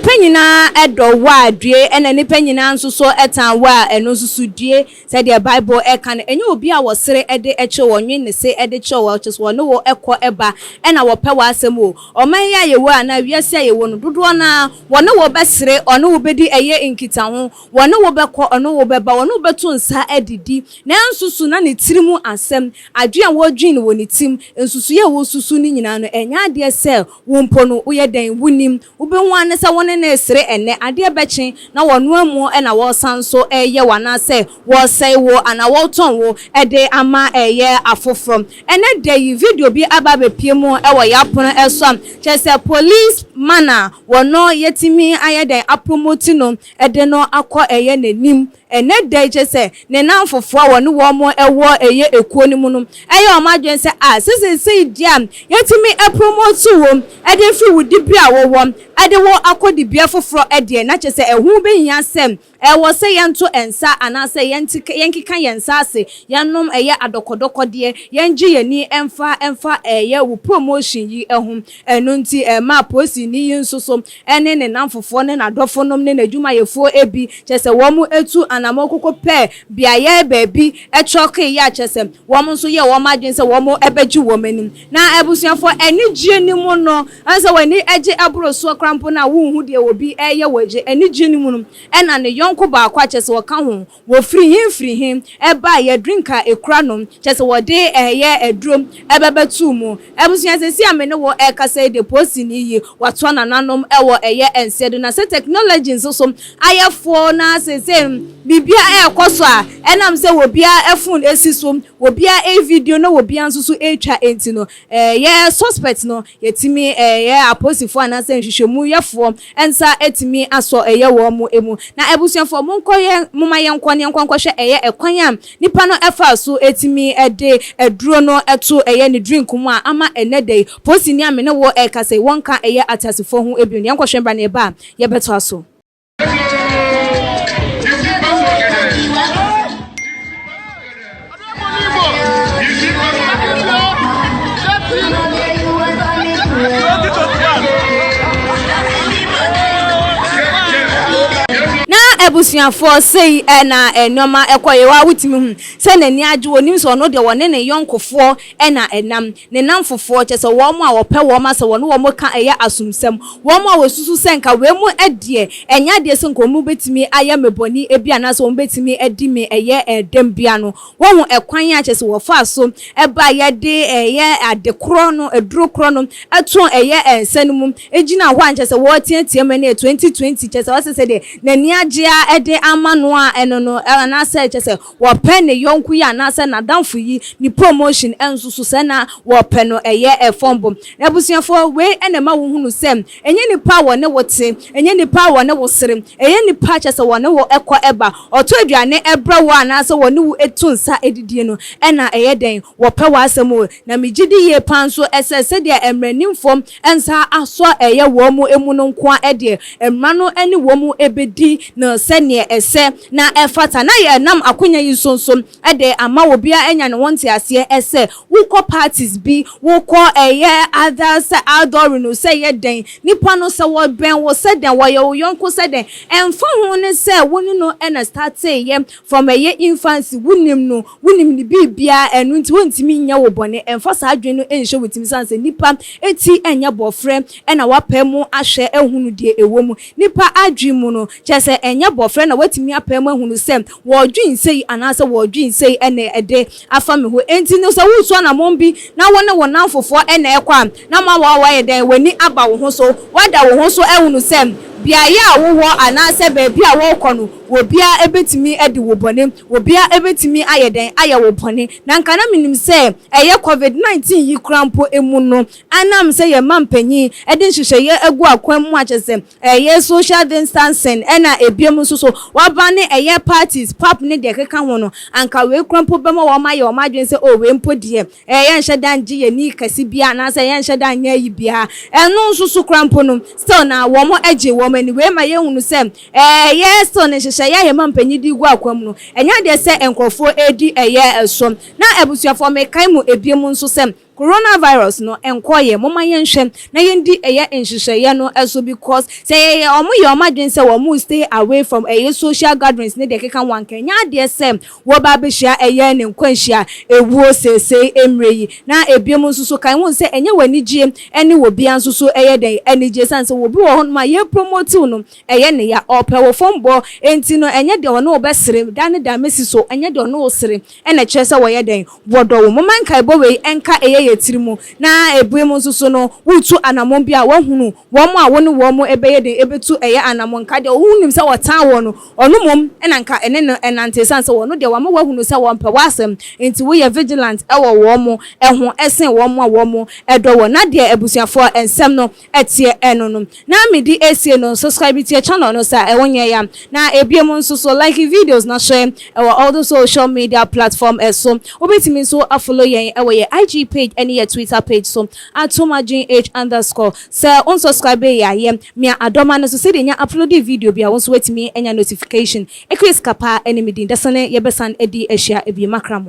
nipa nyina edo wa adue ena nipa nyina nso so etan wa eno susu due said the Bible e kan enye obi a wosere ede eche wonwe ne se ede che wo che so no wo ekọ eba ena wo pe wa asem o oman ya yewo ana wiase yewo no dodo na wo ne wo besere ono wo bedi eye nkita ho wo ne wo bekọ ono wo beba wo ne wo betu nsa edidi na nsusu na ne tirimu asem adue wo dwin wo ne tim nsusu ye wo susu ni nyina no enya ade se wo mpo no wo ye den wunim wo be hu ane se wo ne na esere ene ade bechen na wo no amu e na wo sanso eye wana se wo sei wo ana wo ton wo ede ama eye afofrom ene dey video bi aba be pie mu e wo yapono esom chese police mana wo no yetimi ayeden apromote no ede no akọ eye nanim ene dey chese ne nanfofo wo no wo mo ewo eye ekuo ni mu no eye o madwen se sese diam yetimi apromote wo ede fi wudi bia wo wo ade wo akodi bia foforo ede na chese ehu be hia sem wo se yento ensa anase yenkika yensa ase yanom eye adokodokode yenji yeni emfa eye wo promotion yi ehum eno nti ma posi ni yinsoso ene ne namfofo ne na dofonom ne nadwuma yefo ebi chese wo mu etu anamokoko pe bia ye baabi echoke ya chese wo mu so ye wo madwen se wo mu ebeji wo manim na ebusuafo eni gie ni mu no anse wani eje abroso krampo na wo hu de obi eye waje eni gie ni mu no ena ne yonko ba kwa chese wo ka ho wo free him eba ye drinka ekura no chese wo de eye edrom ebebetu mu ebusuan sesi amene wo ekasa de posi ni yi wato nananom ewo eye ensedo na se technology nso ayefo na sese bibia ekoso a enam se wo bia efun esiso wo bia video no wo bia nso etwa enti no ye suspect no yetimi ye aposifo anase nhwehwemu yefo ensa etimi aso eye wo mu emu na ebusuafo monkoye moma yenkwane hwe eye ekwan am nipa no efa so etimi ede eduro no eto eye ne drink mu a ama enedey posi ni amene wo ekase wonka eye atasifo ho ebi ne hwe bra ne ba ye beto aso ebusuafo sei na enoma ekoye wa wutimi hu se nani age wonim so no de wone ne yonkofo na enam ne namfofo chese wo mo a wo pe wo ma se wo no wo mo ka eye asumsem wo mo a wosusu senka we mu ade enya de se nkomu betimi aye meboni ebia na so wo betimi edi me eye edem bia no wo hu ekwan ya chese wo fa so eba ye de eye adekro no eduro kro no eto eye ensanum ejina ho anchese wo tietie me ne 2020 chese wo se de nani age ede amano a eno no na se chese wo pen ne yonku ya na se na danfo yi ni promotion ensusu se na wo pen no eye efombo ebusuafo we enema wo hunu sem enye ni power ne wote enye ni power ne wo sere enye ni pa chese wo ne wo ekọ eba oto aduane ebra wo na se wo ne wo etunsa edidie no ena eye den wo pe wa asem na migidi ye panso esese de emranimfom ensa aso eye wo mu emu no nko ede emrano eni wo mu ebedi na sene ese na efata na ye nam akonya yi sonsom ede ama wo bia enya ne wonte ase ese wo parties bi wo eye others outdoor no say ye den nipa no se wo ben wo se den wo ye wo yonko se den emfa ho ne se woni no ena start ye from eye infancy wunim ni bibia enu nti wontimi nya wo bone emfa sa adwen no enhye wotimi sanse nipa eti enya bofre ena wapemu ahwe ehunu die ewomu nipa adwemu no chese enya bofre na watimi apemu ehunu sem wo dwin sei anase wo dwin sei ene ede afame ho enti no se wuso na mombi na wona wona fofo ena ekwa na ma wa ye den wani aba wo ho so wada wo ho so ehunu sem bia ya wo anase ba bia wo kono wo bia ebetimi edi wo bone wo bia ebetimi ayeden aye wo bone na nka na minim se eye covid-19 yi krampo emu no anam se ye mampanyi edi hwehwe ye egu akwan mu achese eye social distancing ena ebiem so wabane eye parties pap ne de keka ho no anka we krampo bema wo maye wo madwen se o we mpo de eye nhyedan gi ye ni kasi bia na se ye nhyedan nya yi bia eno so krampo no still na wo mo age wo anyway ma ye hunu sem yes to ne hyehyɛ ya ye mampanyi di gu akwam no enya de se enkrofo edi eye esom na ebusuafo me kan mu ebiem nso sem coronavirus no enkoye moma yenhwe na yendi eye nhyehyeye no eso because say omo ye omadwen say wo stay away from social gatherings ne de keka wanka nya de say wo ba be hia eye ne nkwanhia ewuo sese emreyi na ebiem nsusu kan won say enye wanigye ene wo bia nsusu eye den enigye san say wo bi wo ho ma ye promote no eye ne ya ope wo fombo enti no enye de wo no obesere dan da mesi so enye de no osere ene kire say wo ye den wodo wo moma nkai bo we enka eye yetirimu na ebiem nsusu no wutu anamon bia wo hunu wo mo a wo ne wo mo ebeye den ebetu eye anamon ka de hunim say wo tan wo no ono mom ena nka ene no enante san say wo no de wo ma wo hunu say wo mpe wasem enti wo ye vigilant ewo wo mo eho esen wo mo a wo mo edo wo na de ebusuafo ensem no etie eno no na medi esie no subscribe to your channel no sa ewonye ya na ebiem nsusu like videos na share all the social media platform eso obetimi so follow yen ewo ye IG page any your Twitter page so @tomajinh_ say unsubscribe ya ye me adoma no so say dey upload video bia won so wetimi enya notification Chris Kapa enemy dasane ye besan edi ehia ebi makram.